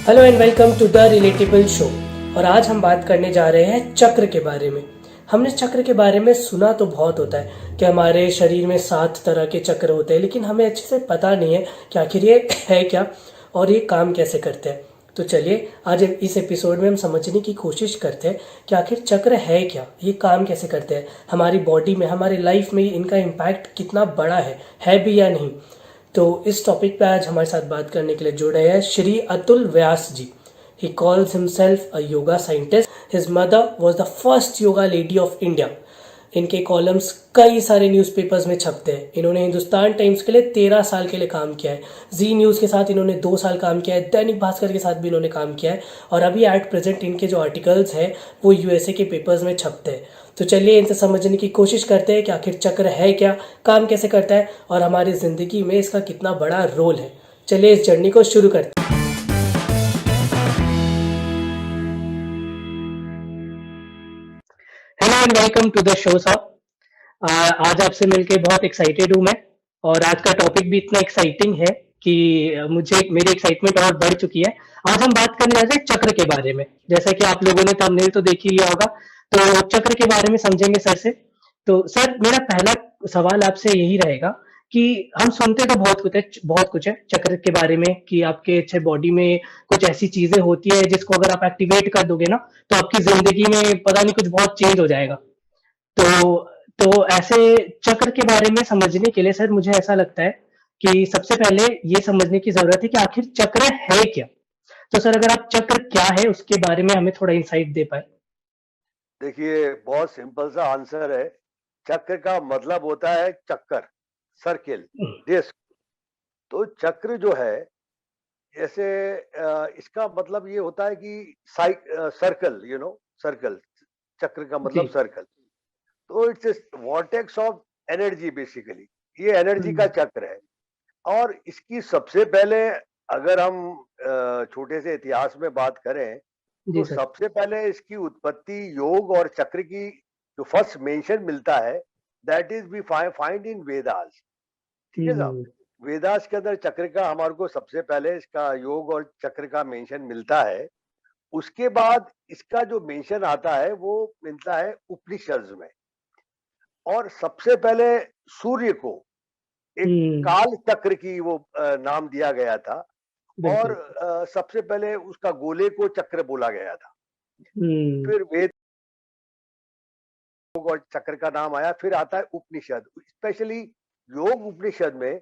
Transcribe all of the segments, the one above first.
Hello and welcome to the relatable show. और आज हम बात करने जा रहे हैं चक्र के बारे में। हमने चक्र के बारे में सुना तो बहुत होता है कि हमारे शरीर में 7 तरह के चक्र होते हैं, लेकिन हमें अच्छे से पता नहीं है कि आखिर ये है क्या और ये काम कैसे करते हैं। तो चलिए आज इस एपिसोड में हम समझने की कोशिश करते हैं कि आखिर चक्र है क्या, ये काम कैसे करते हैं, हमारी बॉडी में, हमारी लाइफ में इनका इम्पैक्ट कितना बड़ा है भी या नहीं। तो इस टॉपिक पे आज हमारे साथ बात करने के लिए जुड़े हैं Shri Atul Vyas ji. He calls himself a yoga scientist. His mother was the first yoga lady of India. इनके कॉलम्स कई सारे न्यूज़पेपर्स में छपते हैं। इन्होंने हिंदुस्तान टाइम्स के लिए 13 साल के लिए काम किया है। जी न्यूज़ के साथ इन्होंने 2 साल काम किया है। दैनिक भास्कर के साथ भी इन्होंने काम किया है। और अभी एट प्रेजेंट इनके जो आर्टिकल्स हैं वो यूएसए के पेपर्स में छपते हैं। तो चलिए इनसे समझने की कोशिश करते हैं कि आखिर चक्र है क्या, काम कैसे करता है और हमारी ज़िंदगी में इसका कितना बड़ा रोल है। चलिए इस जर्नी को शुरू करते हैं। Hello and welcome to the show साहब। आज आपसे मिलके बहुत एक्साइटेड हूँ मैं। और आज का टॉपिक भी इतना एक्साइटिंग है कि मुझे मेरी एक्साइटमेंट और बढ़ चुकी है। आज हम बात करने जा रहे हैं चक्र के बारे में। जैसा कि आप लोगों ने थंबनेल तो देख ही लिया होगा, तो चक्र के बारे में समझेंगे सर से। तो सर मेरा पहला सवाल आपसे यही रहेगा कि हम सुनते तो बहुत कुछ है चक्र के बारे में कि आपके अच्छे बॉडी में कुछ ऐसी चीजें होती है जिसको अगर आप एक्टिवेट कर दोगे ना तो आपकी जिंदगी में पता नहीं कुछ बहुत चेंज हो जाएगा। तो तो ऐसे चक्र के बारे में समझने के लिए सर मुझे ऐसा लगता है कि सबसे पहले ये समझने की जरूरत है कि आखिर चक्र है क्या। तो सर अगर आप चक्र क्या है उसके बारे में हमें थोड़ा इंसाइट दे पाए। देखिए, बहुत सिंपल सा आंसर है। चक्र का मतलब होता है चक्कर, सर्किल, डिस्क। तो चक्र जो है, जैसे इसका मतलब ये होता है कि सर्कल, सर्कल। चक्र का जी। मतलब सर्कल। तो it's vortex of energy basically. ये एनर्जी का चक्र है। और इसकी सबसे पहले, अगर हम छोटे से इतिहास में बात करें, जी तो सर। सबसे पहले इसकी उत्पत्ति योग और चक्र की जो फर्स्ट मेंशन मिलता है, that is we find in Vedas. ठीक है साहब। हम्म। वेदास के अंदर चक्र का हमारे को सबसे पहले इसका योग और चक्र का मेंशन मिलता है। उसके बाद इसका जो मेंशन आता है वो मिलता है उपनिषद में। और सबसे पहले सूर्य को एक हम्म। काल चक्र की वो नाम दिया गया था। और बिल्कुल। सबसे पहले उसका गोले को चक्र बोला गया था। हम्म। फिर वेद योग और चक्र का नाम आया। फिर आता है उपनिषद। स्पेशली योग उपनिषद में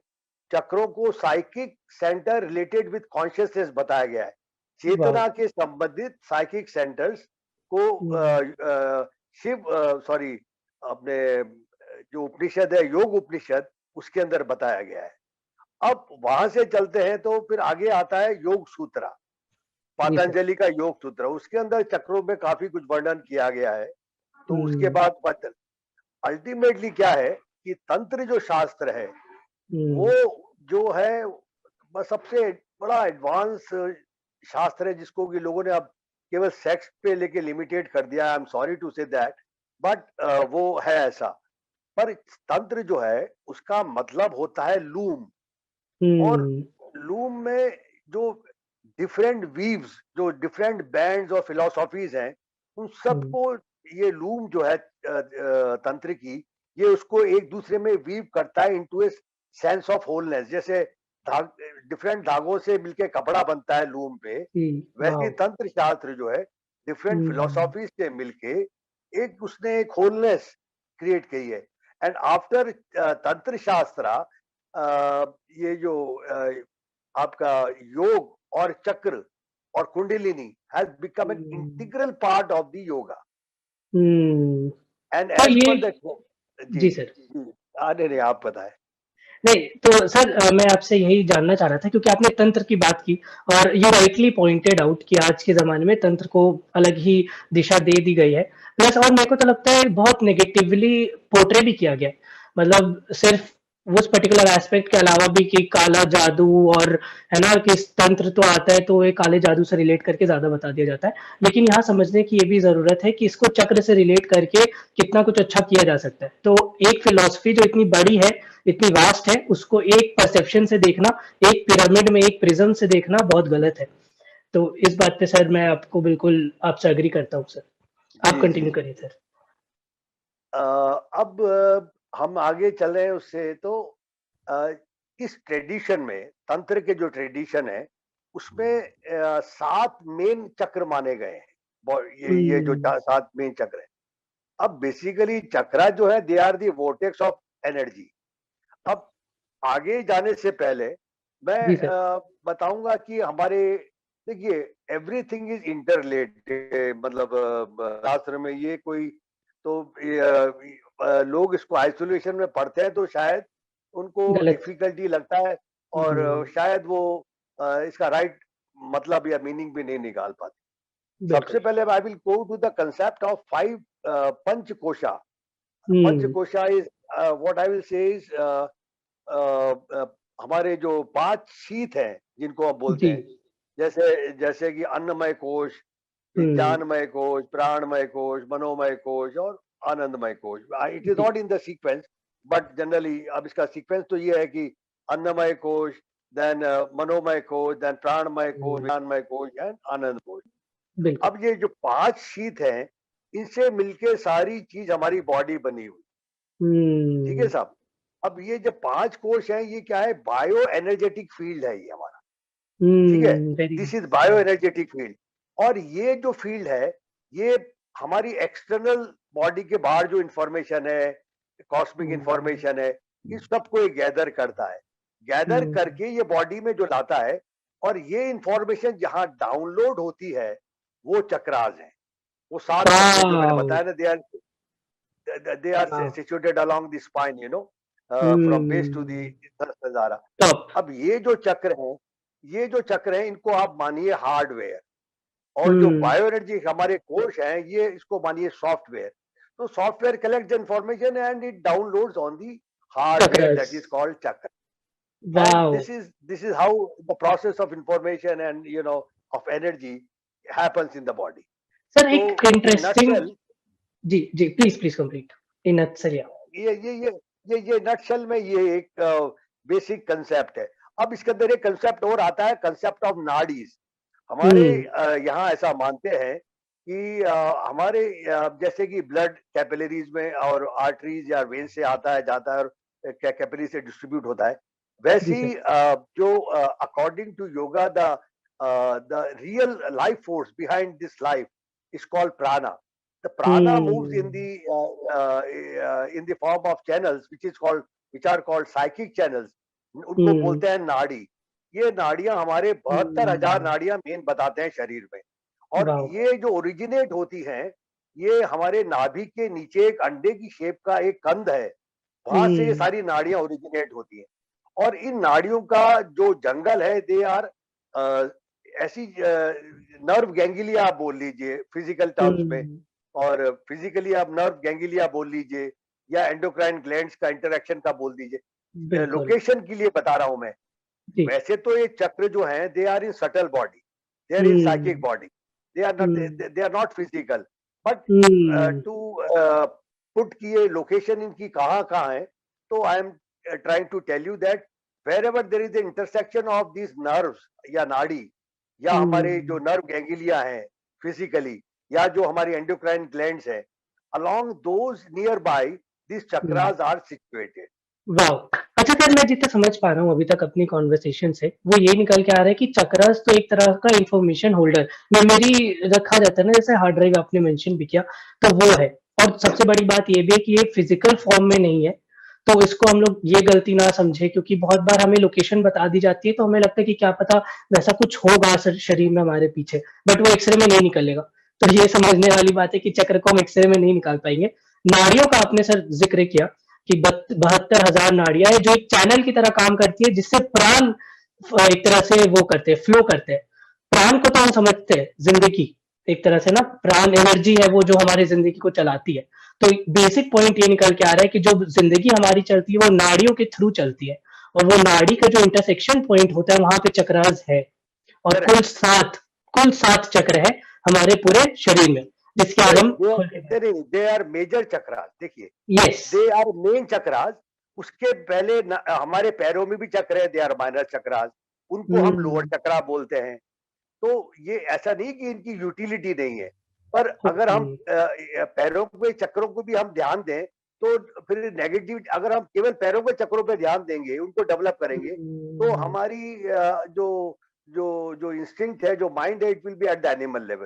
चक्रों को psychic centre related with consciousness बताया गया है। वाह। चेतना के संबंधित साइकिक सेंटर्स को हम्म। शिव सॉरी अपने जो उपनिषद है, योग उपनिषद, उसके अंदर बताया गया है। अब वहां से चलते हैं तो फिर आगे आता है योग सूत्र, जी सर। पतंजलि का योग सूत्र। उसके अंदर चक्रों में काफी कुछ वर्णन किया गया है। तो उसके हम्म। बाद अल्टीमेटली क्या है कि तंत्र जो शास्त्र है, वो हम्म। जो है बस सबसे बड़ा एडवांस शास्त्र है, जिसको कि लोगों ने अब केवल सेक्स पे लेके लिमिटेड कर दिया। I am sorry to say that, but वो है ऐसा। पर तंत्र जो है उसका मतलब होता है लूम। और हम्म। लूम में जो डिफरेंट वीव्स, जो डिफरेंट बैंड्स और फिलोसॉफीज हैं, उन हम्म। सबको ये लूम जो है तंत्र की, ये उसको एक दूसरे में वीव करता है into a sense of wholeness. जैसे धाग, डिफरेंट धागों से मिलके कपड़ा बनता है लूम पे, जी। वैसे वाह। ही तंत्र शास्त्र जो है डिफरेंट हम्म। फिलोसॉफीज से मिलके एक उसने एक होलनेस क्रिएट की है। एंड आफ्टर तंत्र शास्त्र, ये जो आपका योग और चक्र और kundalini has become an hmm. Integral part of the yoga. Hmm. And तो एज ये। पर द जी जी सर। जी। नहीं आप बताएं। नहीं तो सर मैं आपसे यही जानना चाह रहा था क्योंकि आपने तंत्र की बात की और यू राइटली पॉइंटेड आउट कि आज के ज़माने में तंत्र को अलग ही दिशा दे दी गई है। प्लस और मेरे को तो लगता है बहुत नेगेटिवली पोर्ट्रे भी किया गया है। मतलब सिर्फ उस पर्टिकुलर एस्पेक्ट के अलावा भी कि काला जादू और है ना कि तंत्र तो आता है तो ये काले जादू से रिलेट करके ज़्यादा बता दिया जाता है। लेकिन यहाँ समझने की ये भी ज़रूरत है कि इसको चक्र से रिलेट करके कितना कुछ अच्छा किया जा सकता है। तो एक फिलॉसफी जो इतनी बड़ी है, इतनी वास्ट है, उसको एक परसेप्शन से देखना, एक पिरामिड में एक प्रिज्म से देखना बहुत गलत है। तो इस बात पे सर मैं आपको बिल्कुल आपसे एग्री करता हूँ सर। आप जी, कंटिन्यू जी। करिए सर। अब हम आगे चलें उससे तो अ, इस ट्रेडिशन में तंत्र के जो ट्रेडिशन है उसमें 7 मेन चक्र माने गए हैं। ये जो हुँ, 7 मेन चक्र हैं। अब बेसिकली चक्रा जो है they are the vortex of energy. अब आगे जाने से पहले मैं जी सर। बताऊंगा कि हमारे देखिए एवरीथिंग इज इंटरलेटेड मतलब शास्त्र में ये कोई तो लोग इसको आइसोलेशन में पढ़ते हैं तो शायद उनको गलत। डिफिकल्टी लगता है और हुँ, शायद वो इसका राइट मतलब या मीनिंग भी नहीं निकाल पाते। सबसे बिल्कुल। पहले I will go to the concept of 5 Panchakosha. हुँ, Panchakosha is what I will say is uh, uh, हमारे जो 5 शीत हैं जिनको हम बोलते जी। हैं, जैसे जैसे कि अन्नमय कोश, हुँ, ज्ञानमय कोश, प्राणमय कोश, मनोमय कोश और आनंदमय कोश। इट इज जी। Not in the sequence but generally अब इसका सीक्वेंस तो ये है कि अन्नमय कोश, देन मनोमय कोश, देन प्राणमय कोश, हुँ, ज्ञानमय कोश एंड आनंद कोश। बिल्कुल। अब ये जो 5 शीत हैं, इनसे मिलके सारी चीज हमारी बॉडी बनी हुई। ठीक है हुँ, साहब? अब ये जो 5 कोश हैं, ये क्या है? बायो एनर्जेटिक फील्ड है ये हमारा, ठीक है? Very this nice. Is bio energetic field. और ये जो फील्ड है, ये हमारी एक्सटर्नल बॉडी के बाहर जो इन्फॉर्मेशन है, कॉस्मिक हुँ, इन्फॉर्मेशन है, इस सबको ये गैदर करता है। गैदर हुँ, करके ये बॉडी में जो लाता है और ये इन्फॉर्मेशन जहाँ डाउनलोड होती है, वो चक्रास हैं। वो 7 चक्र जो मैंने वॉव! बताया ना they are wow! situated along the spine, you know, from base to the hmm, Sahastradhara. Top. अब ये जो चक्र हैं इनको आप मानिए हार्डवेयर और जो हुँ, बायो एनर्जी हमारे कोश हैं ये इसको मानिए सॉफ्टवेयर। तो software collect the information and it downloads on the hardware chakras. That is called chakra. And wow! this is how the process of information and of energy happens in the body. Sir So एक in interesting. nutshell जी, जी, please complete. In नटसरिया। ये ये ये ये nutshell में ये एक बेसिक कंसेप्ट है। अब इसके अंदर एक कंसेप्ट और आता है, कंसेप्ट ऑफ नाडीज। हमारे हुँ, यहाँ ऐसा मानते हैं कि हमारे जैसे कि ब्लड कैपिलरीज में और आर्टरीज या वेन से आता है जाता है और कैपिलरी से डिस्ट्रीब्यूट होता है, जी वैसी सर। जो according to yoga the real life force behind this life is called प्राणा। The prana moves hmm, in the form of channels, which are called psychic channels. उनको हुँ, बोलते हैं नाड़ी। ये नाड़ियां हमारे 72,000 हुँ, नाड़ियां मेन बताते हैं शरीर में। और वॉव! ये जो ओरिजिनेट होती हैं, ये हमारे नाभि के नीचे एक अंडे की शेप का एक कंद है, वहां से ये हुँ, सारी नाड़ियां ओरिजिनेट होती हैं। और इन नाड़ियों का जो जंगल है दे आर ऐसी नर्व गैंग्लिया आप बोल लीजिए फिजिकल टर्म्स में, हुँ, और फिजिकली आप नर्व गैंग्लिया बोल लीजिए या एंडोक्राइन ग्लैंड्स का इंटरेक्शन का बोल दीजिए। बिल्कुल। लोकेशन के लिए बता रहा हूं मैं। जी। वैसे तो ये चक्र जो हैं they are in subtle body, they are in psychic hmm, body, hmm, they are not physical. But hmm, to put की ये लोकेशन इनकी कहाँ कहाँ है, तो I am trying to tell you that wherever there is the intersection of this nerves या नाड़ी या हमारे जो हुँ, नर्व गैंग्लिया हैं फिजिकली, या जो हमारी एंडोक्राइन ग्लैंड्स हैं, along those nearby these hmm. chakras are situated. Wow! अच्छा सर मैं जितना समझ पा रहा हूँ अभी तक अपनी कन्वर्सेशन से, वो ये निकल के आ रहा है कि चक्रस तो एक तरह का इन्फॉर्मेशन होल्डर, मेमोरी रखा जाता है ना जैसे हार्ड ड्राइव आपने मेंशन भी किया, तो वो है। और सबसे बड़ी बात ये भी है कि ये फिजिकल फॉर्म में नहीं है, तो इसको हम लोग ये गलती ना समझे क्योंकि बहुत बार हमें लोकेशन बता दी जाती है तो हमें लगता है कि क्या पता वैसा कुछ होगा शरीर में हमारे पीछे, बट वो एक्सरे में नहीं निकलेगा। तो ये समझने वाली बात है कि चक्र को हम एक्सरे में नहीं निकाल पाएंगे। नाड़ियों का आपने सर जिक्र किया कि 72,000 नाड़ियां है जो एक चैनल की तरह काम करती है जिससे प्राण एक तरह से वो करते हैं, फ्लो करते हैं। प्राण को तो हम समझते हैं जिंदगी, एक तरह से ना प्राण एनर्जी है वो जो हमारी जिंदगी को चलाती है। तो बेसिक पॉइंट ये निकल के आ रहा है कि जो जिंदगी हमारी चलती है वो नाड़ियों के थ्रू चलती है, और वो नाड़ी का जो इंटरसेक्शन पॉइंट होता है वहां पे चक्रास है। और Correct. कुल सात चक्र है हमारे पूरे शरीर में, जिसके आज हम खोल के दे आर मेजर चक्रास। देखिए, yes. They are main chakras. उसके पहले हमारे पैरों में भी चक्र है, दे आर माइनर चक्रास। उनको हम लोअर हम्म, चक्रा बोलते हैं। तो ये ऐसा नहीं कि इनकी यूटिलिटी नहीं है, पर अगर ओके। हम पैरों के चक्रों को भी हम ध्यान दें, तो फिर नेगेटिव, अगर हम केवल पैरों के चक्रों पे ध्यान देंगे, उनको डेवलप करेंगे, तो हम्म। हमारी जो जो जो इंस्टिंक्ट है, जो माइंड है, it will be at the animal level.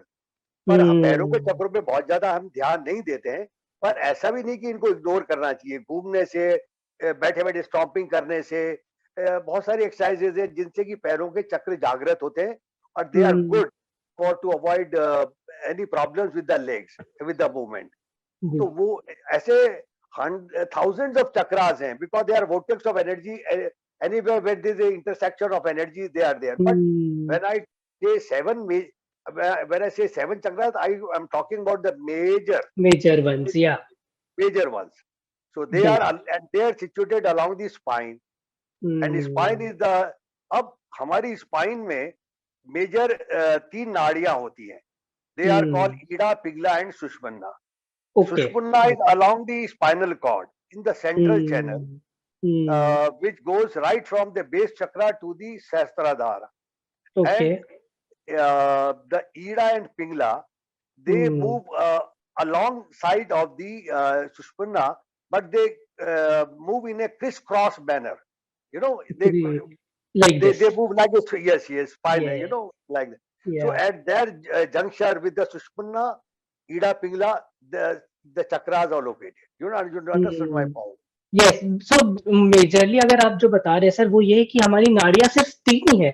पर पैरों के हम्म। चक्रों पे बहुत ज्यादा हम ध्यान नहीं देते हैं। पर ऐसा भी नहीं कि इनको इग्नोर करना चाहिए। घूमने से, बैठे बैठे स्टॉम्पिंग करने से, बहुत सारी एक्सरसाइजेज है जिनसे कि पैरों के चक्र जागृत होते हैं, और they are hmm. Good for to avoid any problems with the legs, with the movement. जी। तो वो ऐसे thousands of chakras हैं, because they are vortex of energy. Anywhere where there is a intersection of energy, they are there. But hmm. when I say when I say seven chakras, I am talking about the major ones, yeah. major ones. So they are, बिल्कुल। and they are situated along the spine. And spine hmm. is the, अब हमारी spine में major तीन नाड़ियां होती हैं. They are called hmm. ida, pingla and sushumna. Okay. Sushumna is along the spinal cord in the central channel, hmm. Hmm. which goes right from the base chakra to the Sahasrara. Okay. And the Ida and Pingla, they hmm. move alongside of the Sushumna, but they move in a crisscross manner. You know, great. Like this. they move like a, yes, yes, fine, या। you know, like that. So या। at their juncture with the Sushumna, Ida, Pingla, the chakras are located. You understand my hmm. point? Yes. So majorly अगर आप जो बता रहे हैं sir, वो ये है कि हमारी नाड़ियां सिर्फ तीन ही है,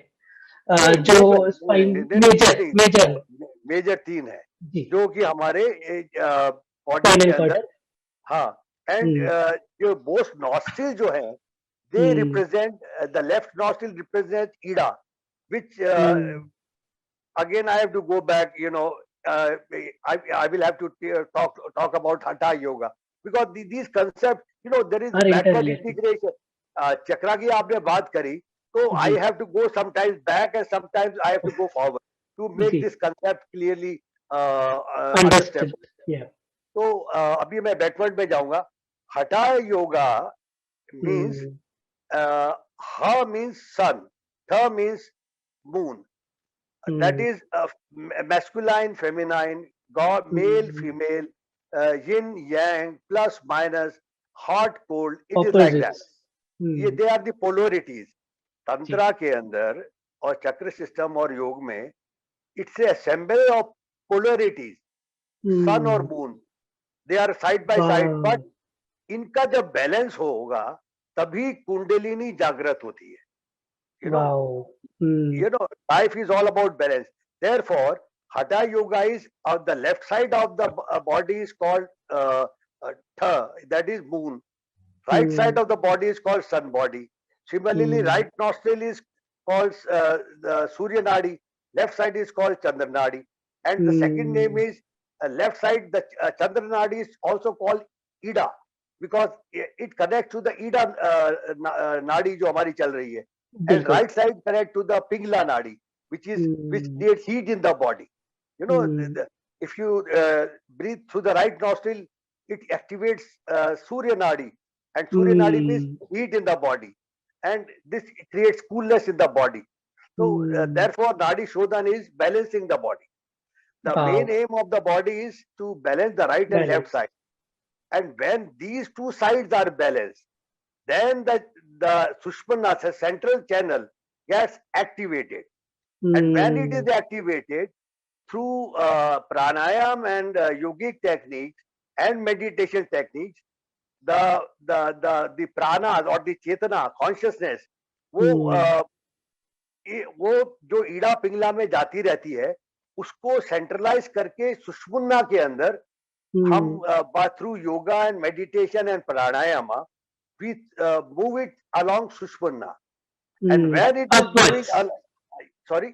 नहीं, मेजर जो स्पाइन नहीं, मेजर नहीं, मेजर में। मेजर तीन है, जी। जो कि हमारे बॉडी के स्पाइनल कॉर्ड। अंदर, हाँ. And hmm. जो बोथ नॉस्ट्रिल जो है, they hmm. Represent, the left nostril represent Ida, which hmm. again I have to go back, uh, I will have to talk about hatha yoga, because these concepts, there is are backward interrelated. integration. Chakra की आपने बात करी, तो I जी। have to go sometimes back and sometimes I have to go forward to make जी। this concept clearly understood. understandable. Yeah. तो अभी मैं बैकवर्ड में जाऊंगा. hatha yoga means, hmm. ha means sun, tha means moon. That hmm. is masculine, feminine, god, male, hmm. female, yin, yang, plus, minus, hot, cold. It is like that. Opposites. ये hmm. They are the polarities. जी। तंत्रा के अंदर और chakra system और योग में, it's a assemble of polarities. Sun और hmm. Moon, they are side by side, वाह। बट इनका जब बैलेंस होगा, तभी कुंडलिनी जागृत होती है. You know wow. Hmm. life is all about balance. Therefore, hatha yoga is, on the left side of the body is called tha, that is moon. Right side hmm. of the body is called sun body. Similarly, hmm. right nostril is called the surya nadi. Left side is called chandra nadi. And the second name hmm. is, left side, the chandra nadi is also called ida, because it connects to the ida nadi जो हमारी चल रही है. And बिल्कुल। right side connect to the pingla nadi, which hmm. creates heat in the body. Hmm. If you breathe through the right nostril, it activates surya nadi, and surya nadi means hmm. heat in the body, and this creates coolness in the body. So hmm. therefore nadi shodhan is balancing the body. The wow. main aim of the body is to balance the right and left balance. side. And when these two sides are balanced, then the Sushmana, the central channel, gets activated. And when it is hmm. activated through pranayam and yogic techniques and meditation techniques, the pranas or the chetana consciousness, वो हम्म। वो जो ईड़ा पिंगला में जाती रहती है, उसको centralise करके सुषुम्ना के अंदर हम hmm. Through yoga and meditation and pranayama, we move it along Sushumna. And hmm. when it is moving, upwards. sorry,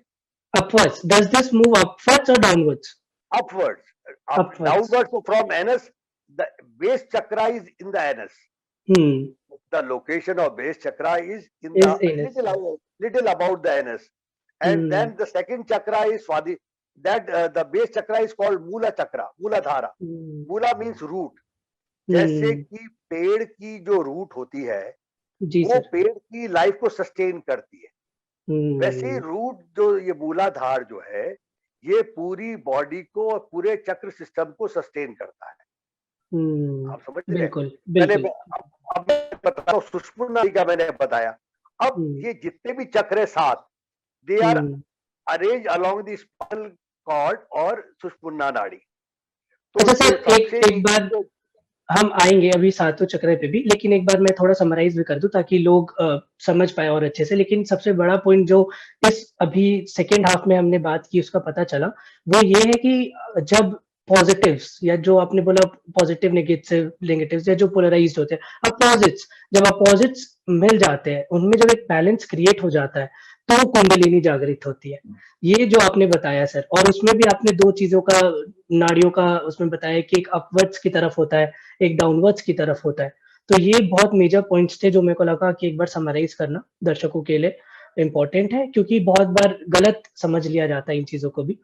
upwards, does this move upwards और downwards? upwards, upwards. downwards from anus, the base chakra is in the anus. Hmm. The location of base chakra is in the is anus. little about the anus. And hmm. then the second chakra is Swadi. That the base chakra is called Mula chakra, Muladhara. Hmm. Mula means root. जैसे हम्म। कि पेड़ की जो root होती है, जी वो sir. पेड़ की लाइफ को सस्टेन करती है. वैसे ही हम्म। रूट जो ये मूलाधार जो है, ये पूरी बॉडी को और पूरे चक्र सिस्टम को सस्टेन करता है। आप समझ रहे हैं? बिल्कुल मैंने बिल्कुल। अब मैं बता रहा हूँ, सुषुम्ना नाड़ी का मैंने बताया। अब हम्म। ये जितने भी चक्र है 7, they are hmm. Arrange along the spinal cord और सुषुम्ना नाड़ी। तो अच्छा जो सर, एक सबसे एक बार नीचे जो हम आएंगे अभी सातवें चक्र पे भी, लेकिन एक बार मैं थोड़ा समराइज भी कर दूं ताकि लोग समझ पाए और अच्छे से। लेकिन सबसे बड़ा पॉइंट जो इस अभी सेकेंड हाफ में हमने बात की उसका पता चला, वो ये है कि जब पॉजिटिव्स या जो आपने बोला पॉजिटिव नेगेटिव नेगेटिव्स या जो पोलराइज्ड होते हैं, अपोजिट्स, जब अपोजिट्स मिल जाते हैं उनमें जब एक बैलेंस क्रिएट हो जाता है तो कुंडलिनी जागृत होती है। ये जो आपने बताया सर, और उसमें भी आपने दो चीजों का, नाड़ियों का उसमें बताया कि एक अपवर्ड्स की तरफ होता है, एक डाउनवर्ड्स की तरफ होता है। तो ये बहुत मेजर पॉइंट्स थे जो मेरे को लगा कि एक बार समराइज करना दर्शकों के लिए इम्पोर्टेंट है, क्योंकि बहुत बार गलत समझ लिया जाता है इन चीजों को भी।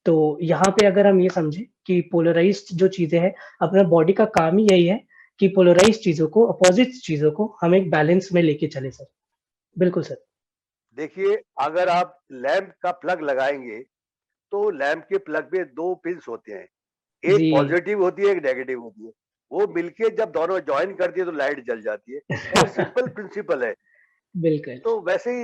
तो यहाँ पे अगर हम ये समझे कि पोलराइज्ड जो चीजें हैं, अपना बॉडी का काम ही यही है कि पोलराइज्ड चीजों को, अपोजिट चीजों को हम एक बैलेंस में लेके चले सर। बिल्कुल सर। देखिए, अगर आप लैंप का प्लग लगाएंगे तो लैंप के प्लग में 2 पिन्स होते हैं, जी। एक पॉजिटिव होती है, एक नेगेटिव होती है। वो मिलके जब दोनों जॉइन करती है तो लाइट जल जाती है। बहुत सिंपल प्रिंसिपल है। बिल्कुल। तो वैसे ही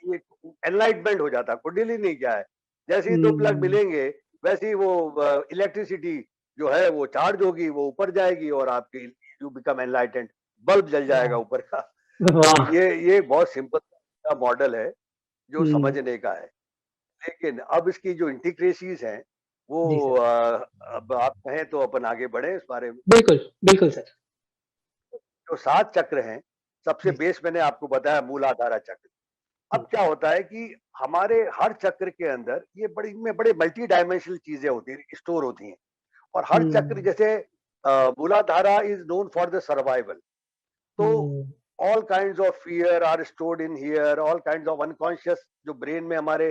ये एनलाइटमेंट हो जाता है। कुंडलिनी क्या है, जैसे ही 2 प्लग हम्म। मिलेंगे वैसे ही वो इलेक्ट्रिसिटी जो है वो चार्ज होगी, वो ऊपर जाएगी और आपकी यू बिकम एनलाइटेंड, बल्ब जल जाएगा ऊपर का। तो वाह। ये बहुत सिंपल का मॉडल है जो हम्म। समझने का है। लेकिन अब इसकी जो इंटीग्रेसीज हैं वो जी सर। अब आप कहें तो अपन आगे बढ़े इस बारे में। बिल्कुल बिल्कुल सर। जो 7 चक्र हैं, सबसे जी बेस मैंने आपको बताया मूलाधारा चक्र। सर। अब क्या होता है कि हमारे हर चक्र के अंदर ये बड़ी में बड़े मल्टी डायमेंशनल चीजें होती हैं, स्टोर होती हैं। और हर चक्र हम्म। जैसे Muladhara is known for the survival. तो hmm. All kinds of fear are stored in here, all kinds of unconscious जो ब्रेन में हमारे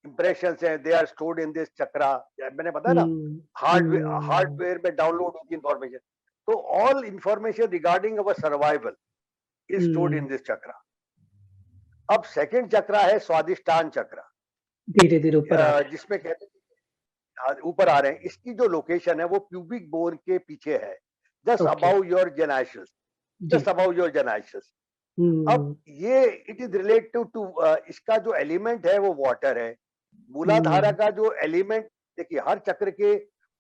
इंप्रेशंस हैं, they are stored in this chakra. मैंने बताया ना, हम्म। हम्म। हार्डवेयर में डाउनलोड होती इंफॉर्मेशन। तो all information regarding our survival is stored in hmm. This chakra. अब सेकंड चक्रा है स्वादिष्टान चक्रा, धीरे धीरे ऊपर आ रहा जिसमें कहते हैं ऊपर आ रहे हैं। इसकी जो लोकेशन है वो प्यूबिक बोन के पीछे है, है। Just okay. अबाउ योर जेनाइशस, जी जस्ट सर। अबाउ योर जेनाइशस। अब हम्म। ये इट इज रिलेटेड टू इसका जो एलिमेंट है वो वाटर है। मूलाधारा हम्म। का जो एलिमेंट, देखिए हर चक्र के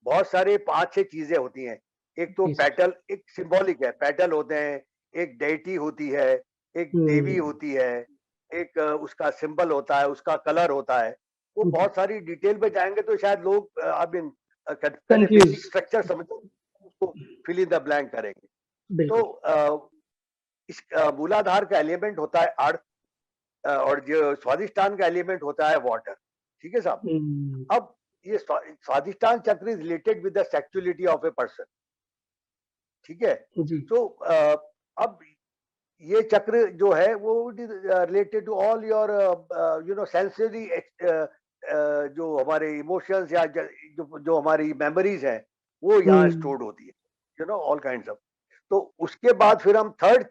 बहुत सारे 5-6 चीजें होती हैं। एक तो जी सर। पेटल, एक सिंबॉलिक है, पेटल होते हैं, एक डेटी होती है, एक देवी हम्म। होती है, एक उसका सिंबल होता है, उसका कलर होता है। वो जी। बहुत सारी डिटेल में जाएंगे तो शायद लोग आई मीन पहले कंफ्यूज। बेसिक स्ट्रक्चर समझो, उसको फिल इन द ब्लैंक करेंगे। तो बिल्कुल। इस मूलाधार का एलिमेंट होता है अर्थ, और जो स्वादिष्टान का एलिमेंट होता है वाटर। ठीक है साहब। हम्म। अब ये स्वादिष्टान चक्र is related with the sexuality of a person. ठीक है। जी। तो अब ये चक्र जो है वो related to all your you know sensory, जो हमारे इमोशंस या जो जो हमारी मेमोरीज हैं वो यहाँ हम्म। स्टोर्ड होती है, you know all kinds of. तो उसके बाद फिर हम थर्ड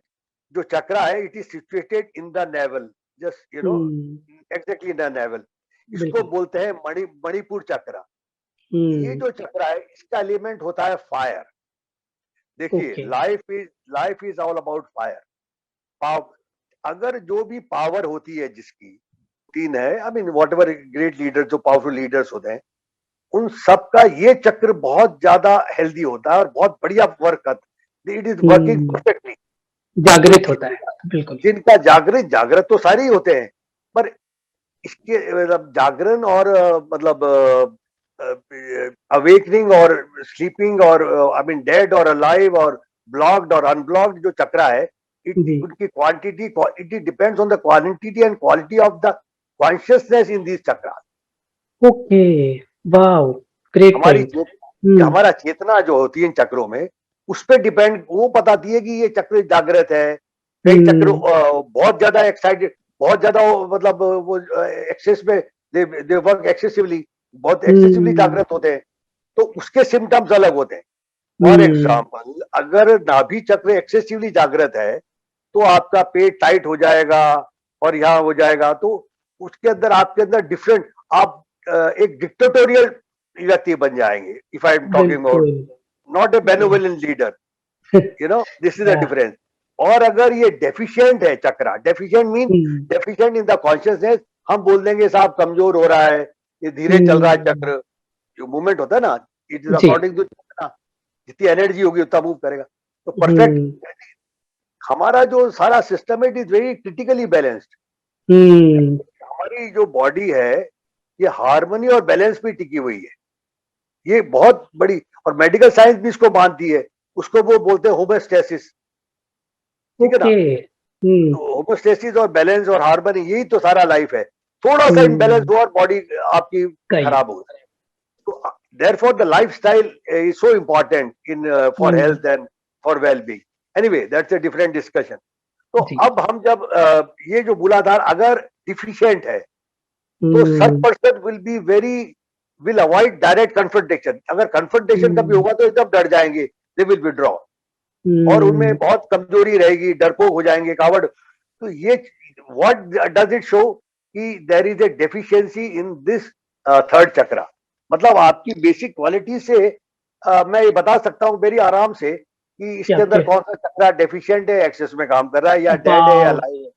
जो चक्र है, it is situated in the naval, just you know hmm. Exactly in the naval. इसको बिल्कुल। बोलते हैं मणिपुर चक्र। ये हम्म। जो चक्र है इसका एलिमेंट होता है फायर। देखिए, okay. Life is all about fire. Power, अगर जो भी पावर होती है जिसकी, तीन है, I mean what ever great leader, जो पावरफुल लीडर्स होते हैं, उन सबका ये चक्र बहुत ज्यादा हेल्दी होता है और बहुत बढ़िया वर्क करता है। It is working hmm. Perfectly. तो जागृत होता है। बिल्कुल। जिनका जागृत, जागृत तो सारे ही होते हैं, पर इसके मतलब जागरण और मतलब अवेकनिंग और स्लीपिंग और आई मीन डेड और अलाइव और ब्लॉक्ड और अनब्लॉक्ड जो चक्रा है, जी। उनकी quantity, it depends on the quantity and quality of the consciousness in this chakra. Okay. Wow. Great हमारी पॉइंट। हम्म। हमारा चेतना जो होती है इन चक्रों में, उस पर डिपेंड, वो बताती है कि ये चक्र जागृत है। कई चक्र हम्म। बहुत ज्यादा एक्साइटेड, बहुत ज्यादा मतलब वो एक्सेस में, दे वर्क एक्सेसिवली, बहुत एक्सेसिवली हम्म। जागृत होते हैं। तो उसके सिम्टम्स अलग होते हैं। For hmm. एग्जाम्पल, अगर नाभि चक्र एक्सेसिवली जागृत है तो आपका पेट टाइट हो जाएगा और यहाँ हो जाएगा। तो उसके अंदर आपके अंदर डिफरेंट, आप एक डिक्टेटोरियल व्यक्ति बन जाएंगे, if I am talking about, बिल्कुल। नॉट ए जी। Benevolent leader, this is the difference. और अगर ये डेफिशिएंट है chakra, deficient mean hmm. Deficient in the consciousness, हम बोल देंगे साहब कमजोर हो रहा है, ये धीरे चल रहा है हम्म। चक्र, जो मूवमेंट होता है ना, इट इज जी। अकॉर्डिंग टू, जितनी एनर्जी होगी उतना मूव करेगा। तो परफेक्ट, हम्म। हमारा जो सारा सिस्टम है it is very critically balanced. Hmm. हमारी जो बॉडी है ये हार्मनी और बैलेंस पे टिकी हुई है, ये बहुत बड़ी, और मेडिकल साइंस भी इसको मानती है, उसको वो बोलते हैं होमोस्टेसिस, ठीक है ना। ओके। हम्म। तो होमोस्टेसिस और बैलेंस और हार्मनी, यही तो सारा लाइफ है। थोड़ा सा इम्बैलेंस हम्म। हो और बॉडी आपकी कही। खराब हो। तो therefore the lifestyle is so important in for hmm. health and for well-being. Anyway, that's a different discussion. तो जी। अब हम जब ये जो मूलाधार अगर डिफिशिएंट है, तो such hmm. person will be very, will avoid direct confrontation. अगर confrontation कभी हम्म। होगा तो एकदम डर जाएंगे, they will withdraw, और उनमें हम्म। बहुत कमजोरी रहेगी, डरपोक हो जाएंगे, कावड़। तो ये व्हाट डज इट शो कि there is a deficiency in this third chakra. मतलब आपकी बेसिक क्वालिटी से मैं ये बता सकता हूँ मेरी आराम से कि क्या इसके अंदर क्या। कौन सा चक्रा डेफिशिएंट है, एक्सेस में काम कर रहा है, या डेड है, या वाह। लाइव है।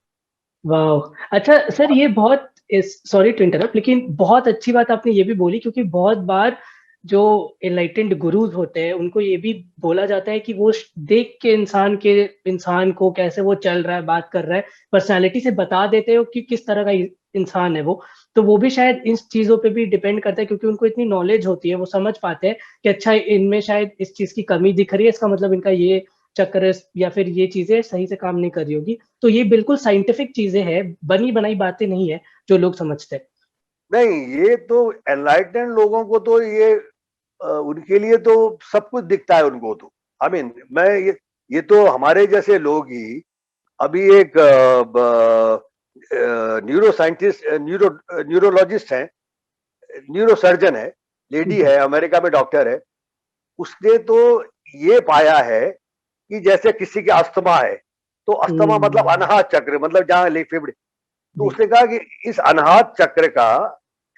वाह, अच्छा सर, ये बहुत, सॉरी टू इंटरप्ट, लेकिन बहुत अच्छी बात आपने ये भी बोली, क्योंकि बहुत बार जो एनलाइटेंड गुरुज होते हैं उनको ये भी बोला जाता है कि वो देख के इंसान को कैसे वो चल रहा है, बात कर रहा है, पर्सनालिटी से बता देते हो कि किस तरह का इंसान है वो। तो वो भी शायद इन चीजों पे भी डिपेंड करता है, क्योंकि उनको इतनी नॉलेज होती है, वो समझ पाते हैं कि अच्छा इनमें शायद इस चीज की कमी दिख रही है, इसका मतलब इनका ये चक्र या फिर ये चीजें सही से काम नहीं कर रही होगी। तो ये बिल्कुल साइंटिफिक चीजें हैं, बनी बनाई बातें नहीं है जो लोग समझते हैं। नहीं, ये तो एनलाइटेंड लोगों को तो ये उनके लिए तो सब कुछ दिखता है उनको तो। आई मीन मैं ये तो हमारे जैसे लोग ही, अभी एक न्यूरो साइंटिस्ट, न्यूरोलॉजिस्ट है, न्यूरो सर्जन है, लेडी जी। है, अमेरिका में डॉक्टर है। उसने तो ये पाया है कि जैसे किसी के अस्थमा है, तो अस्थमा मतलब हम्म। अनाहत चक्र, मतलब जहां फेफड़े, तो जी। उसने कहा कि इस अनाहत चक्र का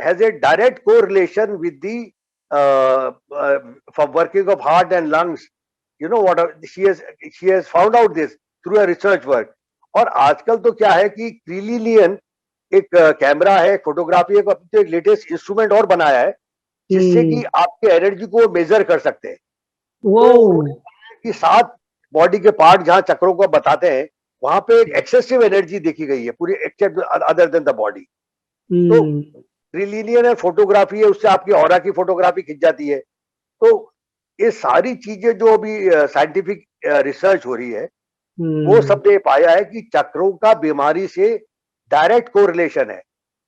has a direct correlation with the for working of heart and lungs, you know what she has found out this through a research work. और आजकल तो क्या है कि क्रिलिलियन एक कैमरा है, फोटोग्राफी एक, तो एक लेटेस्ट इंस्ट्रूमेंट और बनाया है जिससे कि हम्म। आपके एनर्जी को मेजर कर सकते हैं। वो। तो उन्होंने कहा कि 7 बॉडी के पार्ट जहां चक्रों को बताते हैं, वहां पे एक एक्सेसिव एनर्जी देखी गई है पूरी, except other than the body. तो हम्म। ट्रिलियन है फोटोग्राफी है, उससे आपकी ऑरा की फोटोग्राफी खिंच जाती है। तो ये सारी चीजें जो अभी साइंटिफिक रिसर्च हो रही है, वो हम्म। सबने पाया है कि चक्रों का बीमारी से डायरेक्ट कोरिलेशन है।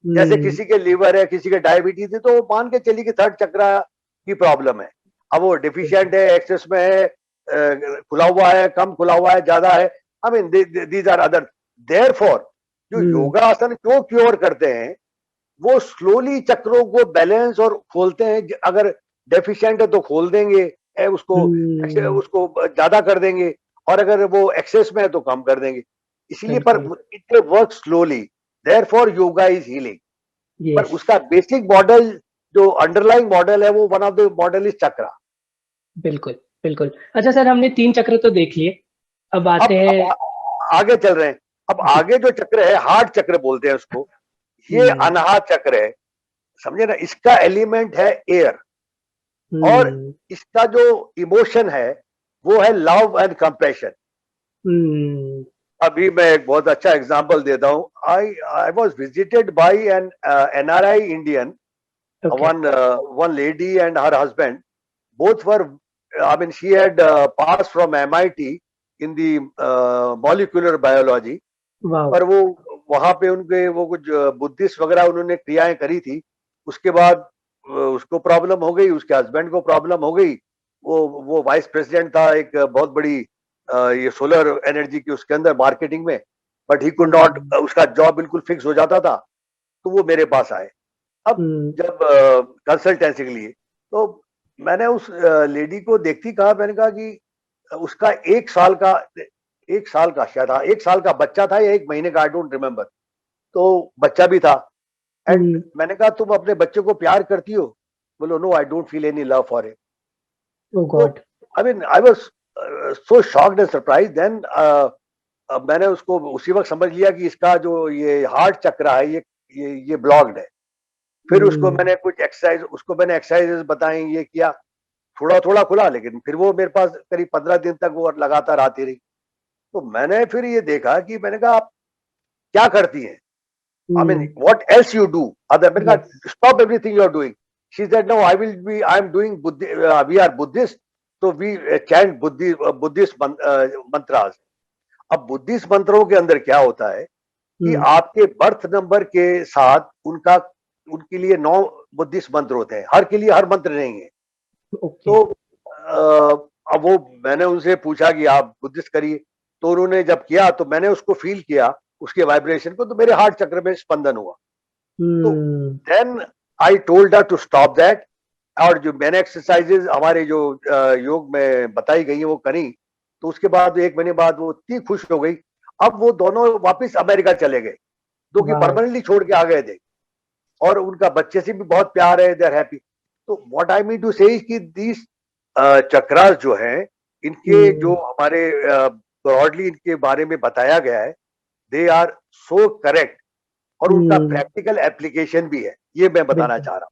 जैसे हम्म। किसी के लीवर है, किसी के डायबिटीज है, तो वो मान के चलिए कि थर्ड चक्रा की प्रॉब्लम है। अब वो डिफिशिएंट है, एक्सेस में है, खुला हुआ है, कम खुला हुआ है, ज्यादा है, I mean these are other. Therefore जो हम्म। योगा आसन क्यों क्योर करते हैं, वो स्लोली चक्रों को बैलेंस और खोलते हैं। अगर डेफिशिएंट है तो खोल देंगे, उसको हम्म। उसको ज्यादा कर देंगे, और अगर वो एक्सेस में है तो कम कर देंगे। इसलिए पर बिल्कुल। It work slowly, therefore yoga is healing. पर यस। उसका बेसिक मॉडल, जो अंडरलाइंग मॉडल है, वो one of the model is chakra. बिल्कुल। बिल्कुल। अच्छा सर, हमने 3 चक्र तो देख लिए, अब आते अब हैं। आगे चल रहे हैं। अब जी। आगे जो चक्र है, हार्ट चक्र बोलते हैं उसको, ये हम्म। अनाहत चक्र है, समझे ना। इसका एलिमेंट है एयर, और हम्म। इसका जो इमोशन है वो है लव एंड कंपैशन। हम्म। अभी मैं एक बहुत अच्छा एग्जांपल देता हूँ। I I was visited by an NRI Indian, okay. one lady and her husband, both were, I mean she had passed from MIT in the molecular biology। वाह। पर वो वहां पे उनके वो कुछ बुद्धिस्ट वगैरह उन्होंने क्रियाएं करी थी। उसके बाद उसको प्रॉब्लम हो गई, उसके हस्बैंड को प्रॉब्लम हो गई। वो वाइस प्रेसिडेंट था एक बहुत बड़ी ये सोलर एनर्जी की उसके अंदर मार्केटिंग में, बट ही कुड नॉट, हम्म। उसका जॉब बिल्कुल फिक्स हो जाता था। तो वो मेरे पास आए। अब हम्म। जब कंसल्टेंसी के लिए, तो मैंने उस लेडी को देखती कहा, मैंने कहा कि उसका 1 साल का, 1 साल का शायद, हाँ 1 साल का बच्चा था या 1 महीने का, आई डोंट रिमेम्बर। तो बच्चा भी था। एंड हम्म। मैंने कहा तुम अपने बच्चे को प्यार करती हो? बोलो no, I don't feel any love for him. Oh तो God. I mean I was so shocked and surprise. Then अब मैंने उसको उसी वक्त समझ लिया कि इसका जो ये हार्ट चक्र है ये ब्लॉक्ड है। फिर उसको हम्म। मैंने कुछ एक्सरसाइज उसको मैंने एक्सरसाइजेस बताई, ये किया, थोड़ा थोड़ा खुला, लेकिन फिर वो मेरे पास करीब 15 दिन तक वो लगातार आती रही। तो मैंने फिर ये देखा कि मैंने कहा आप क्या करती हैं? I mean, hmm. what else you do? Other than yes. stop everything you're doing. She said, no, I'm doing we are Buddhist, so we chant Buddhist mantras. अब बुद्धिस्ट मंत्रों के अंदर क्या होता है कि हम्म। आपके बर्थ नंबर के साथ उनके लिए 9 बुद्धिस्ट मंत्र होते हैं, हर के लिए हर मंत्र नहीं है। ओके। तो अब वो मैंने उनसे पूछा कि आप बुद्धिस्ट करिए, तो उन्होंने जब किया तो मैंने उसको फील किया, उसके वाइब्रेशन को, तो मेरे हार्ट चक्र में स्पंदन हुआ। तो hmm. Then I told her to stop that. और जो मैंने एक्सरसाइजेज हमारे जो योग में बताई गई हैं वो करी। तो उसके बाद 1 महीने बाद वो इतनी खुश हो गई। अब वो दोनों वापस अमेरिका चले गए, जो कि वाह। परमानेंटली छोड़ के आ गए थे, और उनका बच्चे से भी बहुत प्यार है, दे आर हैप्पी। तो व्हाट आई मीन टू से कि दीस चक्रास जो हैं, इनके जो हम्म। हमारे ब्रॉडली इनके बारे में बताया गया है, दे आर सो करेक्ट, और उनका हम्म। प्रैक्टिकल एप्लीकेशन भी है, ये मैं बताना बिल्कुल। चाह रहा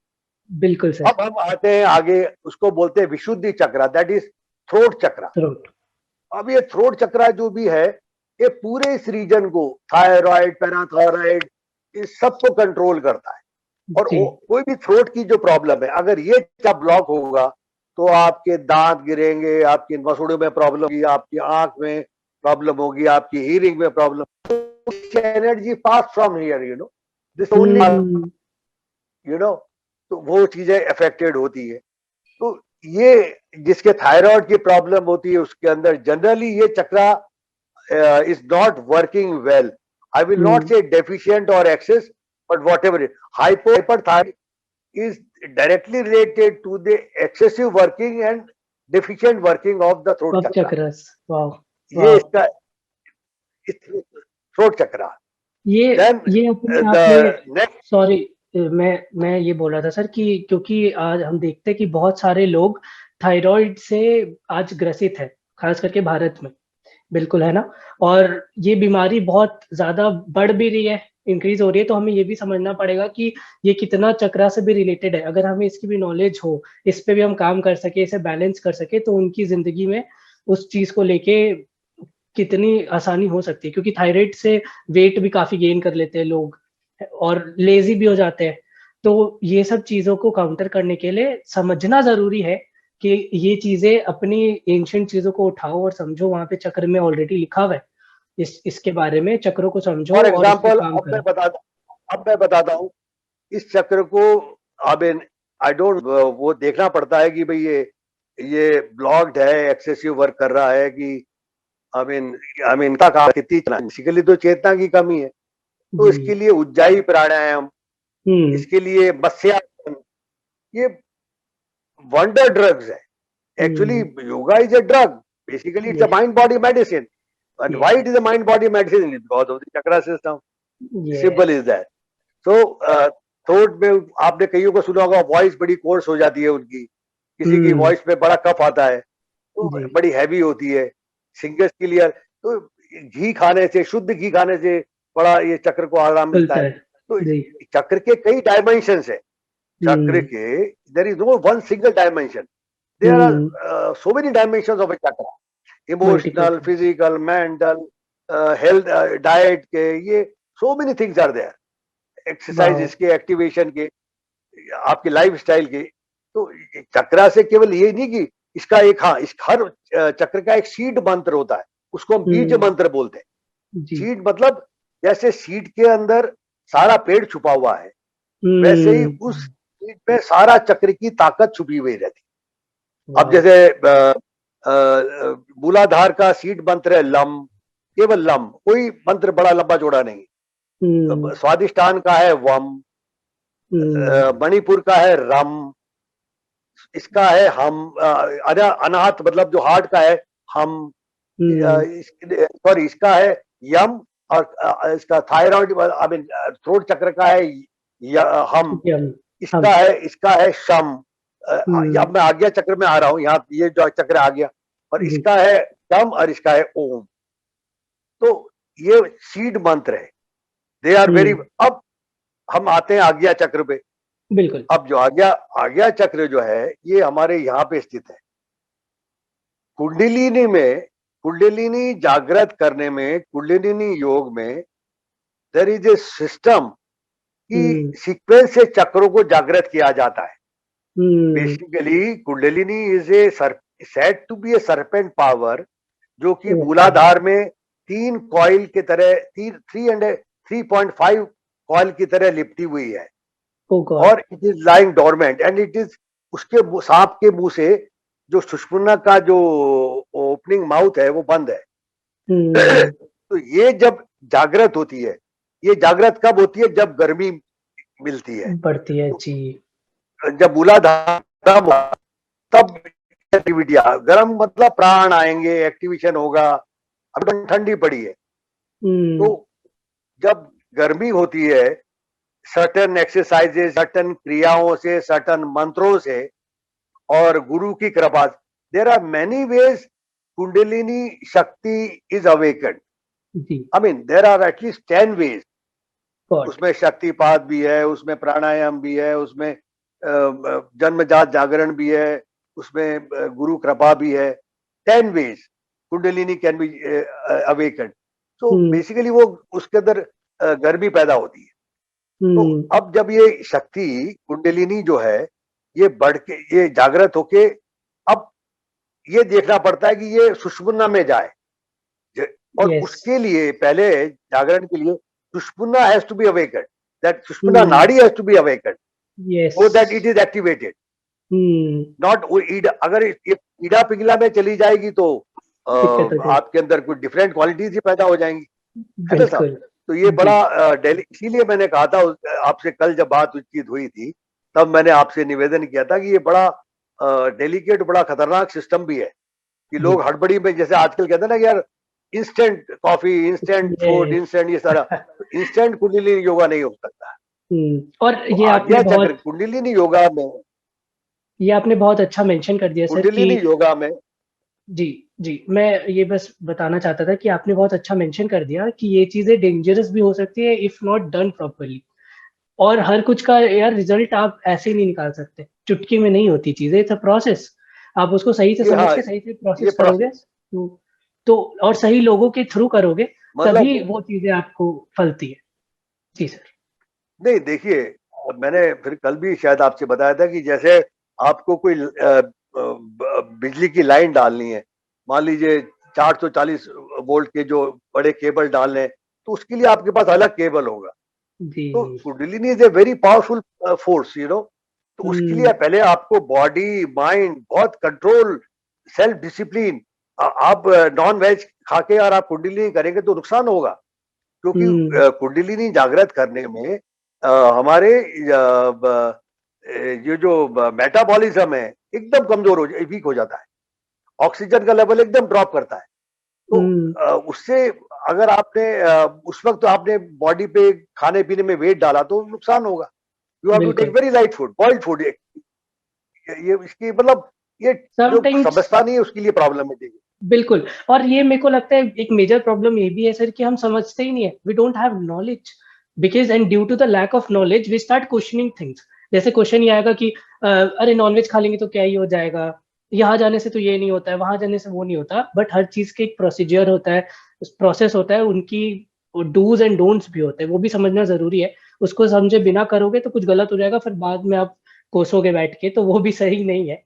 बिल्कुल हूँ। सर। अब हम आते हैं आगे, उसको बोलते हैं विशुद्धि चक्र, दैट इज थ्रोट चक्र। थ्रोट। अब ये थ्रोट चक्र जो भी है, ये पूरे इस रीजन को, थायराइड, पैराथायराइड, इस सबको कंट्रोल करता है। और जी। कोई भी थ्रोट की जो प्रॉब्लम है, अगर ये जब ब्लॉक होगा तो आपके दांत गिरेंगे, आपकी नसोड़ों में प्रॉब्लम होगी, आपकी आंख में प्रॉब्लम होगी, आपकी हियरिंग में problem, energy pass from here, this only, hmm. तो वो चीजें अफेक्टेड होती है। तो ये जिसके थायराइड की प्रॉब्लम होती है, उसके अंदर जनरली ये चक्रा is not working well. I will not hmm. say deficient or excess, but whatever it, hyperthyroid is directly related to the excessive working and deficient working of the throat अब chakra. Chakras. वाह। ये वाह। इसका throat chakra. ये Then ये अपने आप में। the next, sorry. मैं ये बोल रहा था सर कि क्योंकि आज हम देखते हैं कि बहुत सारे लोग थायराइड से आज ग्रसित है, खास करके भारत में। बिल्कुल, है ना? और ये बीमारी बहुत ज़्यादा बढ़ भी रही है, इंक्रीज़ हो रही है, तो हमें ये भी समझना पड़ेगा कि ये कितना चक्रा से भी रिलेटेड है। अगर हमें इसकी भी नॉलेज हो, इस पे भी हम काम कर सकें, इसे बैलेंस कर सकें, तो उनकी ज़िंदगी में उस चीज़ को लेके कितनी आसानी हो सकती है, क्योंकि थायराइड से वेट भी काफ़ी गेन कर लेते हैं लोग और लेज़ी भी हो जाते हैं। तो ये सब चीज़ों को काउंटर करने के लिए समझना ज़रूरी है कि ये चीज़ें अपनी एंशिएंट चीज़ों को उठाओ और समझो, वहाँ पे चक्र में ऑलरेडी लिखा हुआ है। इसके बारे में चक्रों को समझो फॉर और इस पे एग्जाम्पल, काम करो। अब मैं बताता हूँ इस चक्र को। अब आई डोंट, वो देखना पड़ता है कि भाई ये ब्लॉक्ड है, एक्सेसिव वर्क कर रहा है कि आई मीन कितनी बेसिकली तो चेतना की कमी है। तो इसके जी। लिए उज्जाई प्राणायाम, हुँ। इसके लिए मत्स्यासन, ये वंडर ड्रग्स है। Actually hmm. Yoga is a drug, basically it's a yes. Mind body medicine. And yes why sir. It is a mind body medicine? Because of the chakra system, simple yes. Is that. So throat में आपने कईयों को सुना होगा, voice बड़ी course हो जाती है उनकी, किसी की हुँ। वॉइस में बड़ा कफ आता है, तो जी। बड़ी हैवी होती है। सिंगर्स के लिए तो घी खाने से, शुद्ध घी खाने से बड़ा ये चक्र को आराम मिलता खुलता है। है। तो जी। चक्र के कई डायमेंशन है। चक्र हुँ। के there is no one single dimension, there hmm. Are so many dimension of a chakra, multiple emotional, things. Physical, mental, health, diet के, ये so many things are there, wow! Exercise के, एक्टिवेशन के, आपके life style के। तो चक्रा से केवल ये नहीं कि इसका एक, हाँ, इस हर चक्र का एक सीड मंत्र होता है, उसको हम बीज हुँ। मंत्र बोलते हैं। जी। सीड मतलब जैसे सीड के अंदर सारा पेड़ छुपा हुआ है, वैसे ही हुँ। उस सीड में सारा चक्र की ताकत छुपी हुई रहती है। अब वाओ! जैसे मूलाधार का सीड मंत्र है लम, केवल लम, कोई मंत्र बड़ा लंबा चौड़ा नहीं। हुँ। स्वादिष्टान का है वम, हुँ। मणिपुर का है रम, इसका है हम, अनाहत मतलब जो हार्ट का है हम, हुँ। सॉरी इसका है यम, और इसका थायराइड, आई मीन थ्रोट चक्र का है या हम, यम, हम। इसका है शम। हम्म। अब मैं आज्ञा चक्र में आ रहा हूँ, यहाँ ये जो चक्र आ गया, और जी। इसका है शम और इसका है ओम। तो ये सीड मंत्र है, दे आर वेरी। हम्म। अब हम आते हैं आज्ञा चक्र पे। बिल्कुल। अब जो आज्ञा आज्ञा चक्र जो है, ये हमारे यहाँ पे स्थित है। कुंडलिनी में, कुंडलिनी जागृत करने में, कुंडलिनी योग में देयर इज ए सिस्टम कि हम्म। सीक्वेंस से चक्रों को जागृत किया जाता है। Hmm. Basically kundalini is a said to be a serpent power, जो कि ओके। मूलाधार में तीन कॉइल की तरह, तीन 3.5 कॉइल की तरह लिपटी हुई है। Oh God. और it is lying dormant and it is, उसके सांप के मुंह से जो सुषुम्ना का जो ओपनिंग माउथ है वो बंद है। हम्म। तो ये जब जागृत होती है, ये जागृत कब होती है? जब गर्मी मिलती है। बढ़ती है तो जी। जब मूलाधार गर्म होगा, तब एक्टिविटी, गर्म मतलब प्राण आएंगे, एक्टिवेशन होगा। अब तो ठंडी पड़ी है, तो हम्म। जब गर्मी होती है, सर्टन एक्सरसाइजेस, सर्टन क्रियाओं से, सर्टन मंत्रों से, और गुरु की कृपा, there are many ways kundalini shakti is awaken. जी। I mean there are at least 10 ways. God. उसमें शक्तिपात भी है, उसमें प्राणायाम भी है, उसमें जन्मजात जागरण भी है, उसमें गुरु कृपा भी है। 10 ways Kundalini can be awaken. So hmm. Basically वो उसके अंदर गर्मी पैदा होती है। तो हम्म। अब जब ये शक्ति कुंडलिनी जो है, ये बढ़ के, ये जागृत होके, अब ये देखना पड़ता है कि ये सुषुम्ना में जाए। और यस। उसके लिए पहले, जागरण के लिए, sushumna has to be awaken, that sushumna hmm. Nadi has to be awaken, yes. So that it is activated. Hmm. Not अगर ये कीड़ा पिघला में चली जाएगी तो दिक्कत हो जाएगी। आपके अंदर कुछ डिफरेंट क्वालिटीज ही पैदा हो जाएंगी, है ना साहब? बिल्कुल। तो ये जी। बड़ा डेली, इसीलिए मैंने कहा था आपसे कल जब बात उचित हुई थी, तब मैंने आपसे निवेदन किया था कि ये बड़ा डेलिकेट, बड़ा खतरनाक सिस्टम भी है, कि जी। लोग हड़बड़ी में, जैसे आजकल कहते हैं ना कि यार इंस्टेंट कॉफी, इंस्टेंट फूड, ये इंस्टेंट ये सारा, इंस्टेंट कुंडलिनी योगा नहीं हो सकता। और तो ये आपने आज्ञा चक्र बहुत, कुंडलिनी योगा में, ये आपने बहुत अच्छा मेंशन कर दिया सर कि, कुंडलिनी योगा में, जी, जी, मैं ये बस बताना चाहता था कि आपने बहुत अच्छा मेंशन कर दिया कि ये चीज़ें डेंजरस भी हो सकती है इफ नॉट डन प्रॉपर्ली। और हर कुछ का यार रिजल्ट आप ऐसे ही नहीं निकाल सकते, चुटकी में नहीं होती चीज़ें, इट्स अ प्रोसेस। आप उसको सही से ये, समझ हाँ, के सही से ये प्रोसेस करोगे प्रोसेस, तो और सही लोगों के थ्रू करोगे, मतलब तभी वो चीज़ें आपको फलती है। जी सर। नहीं, देखिए, मैंने फिर कल भी शायद आपसे बताया था कि जैसे आपको कोई बिजली की लाइन डालनी है, मान लीजिए 440 वोल्ट के जो बड़े केबल डालने हैं, तो उसके लिए आपके पास अलग केबल होगा। जी। तो kundalini is a very powerful force, तो उसके लिए हुँ, पहले आपको बॉडी, माइंड, बहुत कंट्रोल, सेल्फ डिसिप्लिन। आप नॉन वेज खा के और आप कुंडलिनी करेंगे तो नुकसान होगा, क्योंकि हुँ, कुंडलिनी जागृत करने में हमारे ये जो मेटाबॉलिज्म है एकदम कमजोर वीक हो जाता है, ऑक्सीजन का लेवल एकदम ड्रॉप करता है। तो हुँ, उससे, अगर आपने उस वक्त आपने बॉडी पे खाने पीने में वेट डाला तो नुकसान होगा। यू हैव टू टेक बिल्कुल। Very light food, boiled food. ये इसकी मतलब, ये जो समटाइम्स समझता नहीं है उसके लिए प्रॉब्लम है, देखिए। बिल्कुल। और ये मेरे को लगता है एक मेजर प्रॉब्लम ये भी है सर कि हम समझते ही नहीं है। We don't have knowledge because and due to the lack of knowledge we start questioning things. जैसे क्वेश्चन ये आएगा कि अरे नॉन-वेज खा लेंगे तो क्या ही हो जाएगा? यहाँ जाने से तो ये नहीं होता है, वहाँ जाने से वो नहीं होता। बट हर चीज़ के एक प्रोसीजर होता है, प्रोसेस होता है, उनकी डूज़ एंड डोंट्स भी होते हैं, वो भी समझना ज़रूरी है। उसको समझे बिना करोगे तो कुछ गलत हो जाएगा, फिर बाद में आप कोसोगे बैठ के, तो वो भी सही नहीं है।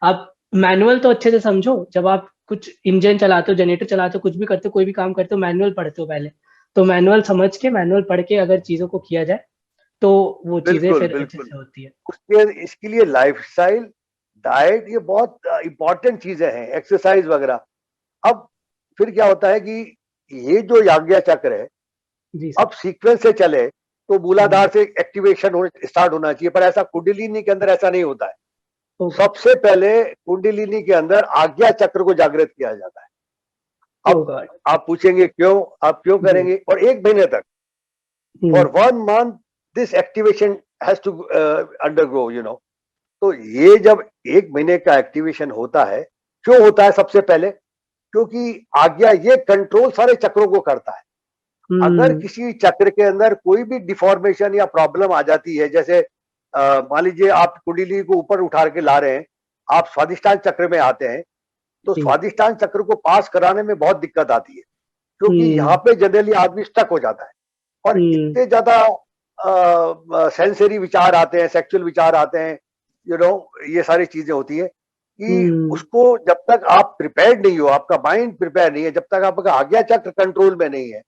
आप मैनुअल तो अच्छे से समझो, जब आप कुछ इंजन चलाते हो, जनरेटर चलाते हो, कुछ भी करते हो, कोई भी काम करते हो, मैनुअल पढ़ते हो पहले। तो मैनुअल समझ के, मैनुअल पढ़ के अगर चीज़ों को किया जाए, तो वो चीज़ें बिल्कुल, फिर अच्छे बिल्कुल। से होती है। उसके इसके लिए लाइफस्टाइल, डाइट, ये बहुत इंपॉर्टेंट चीजें हैं, एक्सरसाइज वगैरह। अब फिर क्या होता है कि ये जो याज्ञा चक्र है, जी सर। अब सीक्वेंस से चले तो हुँ, मूलाधार से एक्टिवेशन हो स्टार्ट होना चाहिए, पर ऐसा कुंडलिनी के अंदर ऐसा नहीं होता है। ओह गॉड! सबसे पहले कुंडलिनी के अंदर आज्ञा चक्र को जागृत किया जाता है। ओह अब गॉड! आप पूछेंगे क्यों, आप क्यों जी। करेंगे? और 1 महीने तक, hmm, for 1 month, this activation has to undergo, you know. तो ये जब 1 महीने का एक्टिवेशन होता है, क्यों होता है? सबसे पहले क्योंकि आज्ञा ये कंट्रोल सारे चक्रों को करता है। अगर हम्म। किसी चक्र के अंदर कोई भी डिफॉर्मेशन या प्रॉब्लम आ जाती है, जैसे मान लीजिए आप कुंडली को ऊपर उठा के ला रहे हैं, आप स्वादिष्टान चक्र में आते हैं, तो जी। स्वादिष्टान चक्र को पास कराने में बहुत दिक्कत आती है, क्योंकि यहाँ हम्म। पे जनरली आदमी स्टक हो जाता है और हम्म। इतने ज्यादा सेंसरी विचार आते हैं, सेक्सुअल विचार आते हैं, यू नो, ये सारी चीजें होती है कि हम्म। उसको जब तक आप प्रिपेयर्ड नहीं हो, आपका माइंड प्रिपेयर नहीं है, जब तक आपका आज्ञा चक्र कंट्रोल में नहीं है,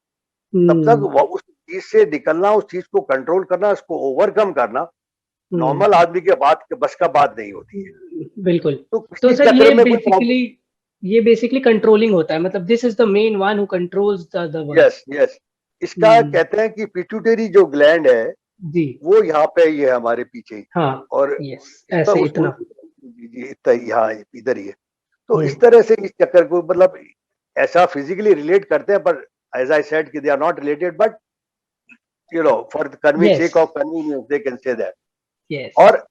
तब तक हम्म। उस चीज से निकलना, उस चीज को कंट्रोल करना, उसको ओवरकम करना हम्म। नॉर्मल आदमी के बस का बात नहीं होती है। बिल्कुल। तो तो किसी सर चक्र में कोई प्रॉब्लम। ये बेसिकली कंट्रोलिंग होता है, मतलब this is the main one who controls the world. Yes, yes. इसका हम्म। कहते हैं कि पिट्यूटरी जो ग्लैंड है, जी। वो यहाँ पे ही है, हमारे पीछे ही। हाँ। और यस, इसका ऐसे उस इतना। जी, जी, इतना ही, हाँ, इधर ही है। तो इस हम्म। तरह से इस चक्कर को मतलब ऐसा फिजिकली रिलेट करते हैं, पर एज आई सेड कि they are not related, but you know, for the convenience, yes. Sake of convenience they can say that. Yes. और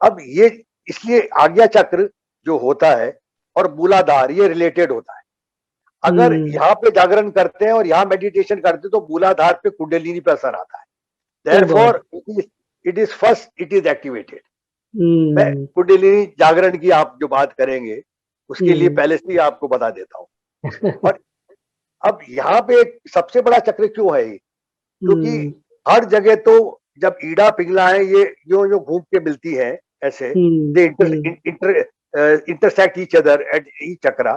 अब ये इसलिए आज्ञा चक्र जो होता है और मूलाधार, ये रिलेटेड होता है। अगर हम्म। यहाँ पे जागरण करते हैं और यहाँ मेडिटेशन करते हैं, तो मूलाधार पे कुंडलिनी पे असर आता है। Oh God. Therefore it is first, it is activated. मैं हम्म। कुंडलिनी जागरण की आप जो बात करेंगे, उसके लिए हम्म। पहले से ही आपको बता देता हूँ। और अब यहाँ पे एक सबसे बड़ा चक्र क्यों है ये? क्योंकि हम्म। हर जगह तो जब ईड़ा पिघला है, ये जो जो घूम के मिलती है ऐसे, hmm. They hmm. Intersect each other at each chakra,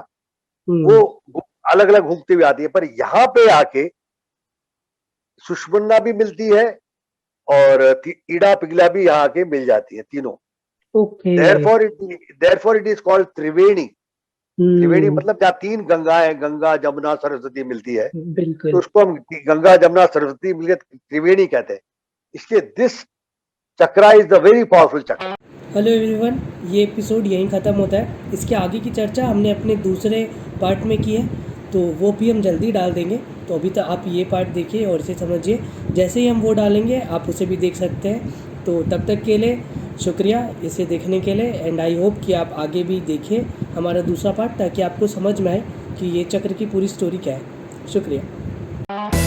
वो हम्म। अलग अलग घूमती हुई आती है, पर यहाँ पे आके सुषुम्ना भी मिलती है और ईड़ा पिघला भी यहाँ आके मिल जाती है, तीनों। Okay. Therefore it is called Triveni. Triveni hmm. मतलब जहाँ 3 गंगाएं, गंगा जमुना सरस्वती मिलती है, तो बिल्कुल। उसको हम गंगा जमुना सरस्वती मिलकर त्रिवेणी कहते हैं। इसलिए this chakra is the very powerful चक्र। हेलो एवरीवन, ये एपिसोड यहीं ख़त्म होता है। इसके आगे की चर्चा हमने अपने दूसरे पार्ट में की है, तो वो भी हम जल्दी डाल देंगे। तो अभी तक आप ये पार्ट देखिए और इसे समझिए। जैसे ही हम वो डालेंगे आप उसे भी देख सकते हैं। तो तब तक के लिए शुक्रिया इसे देखने के लिए, एंड आई होप कि आप आगे भी देखिए हमारा दूसरा पार्ट, ताकि आपको समझ में आए कि ये चक्र की पूरी स्टोरी क्या है। शुक्रिया।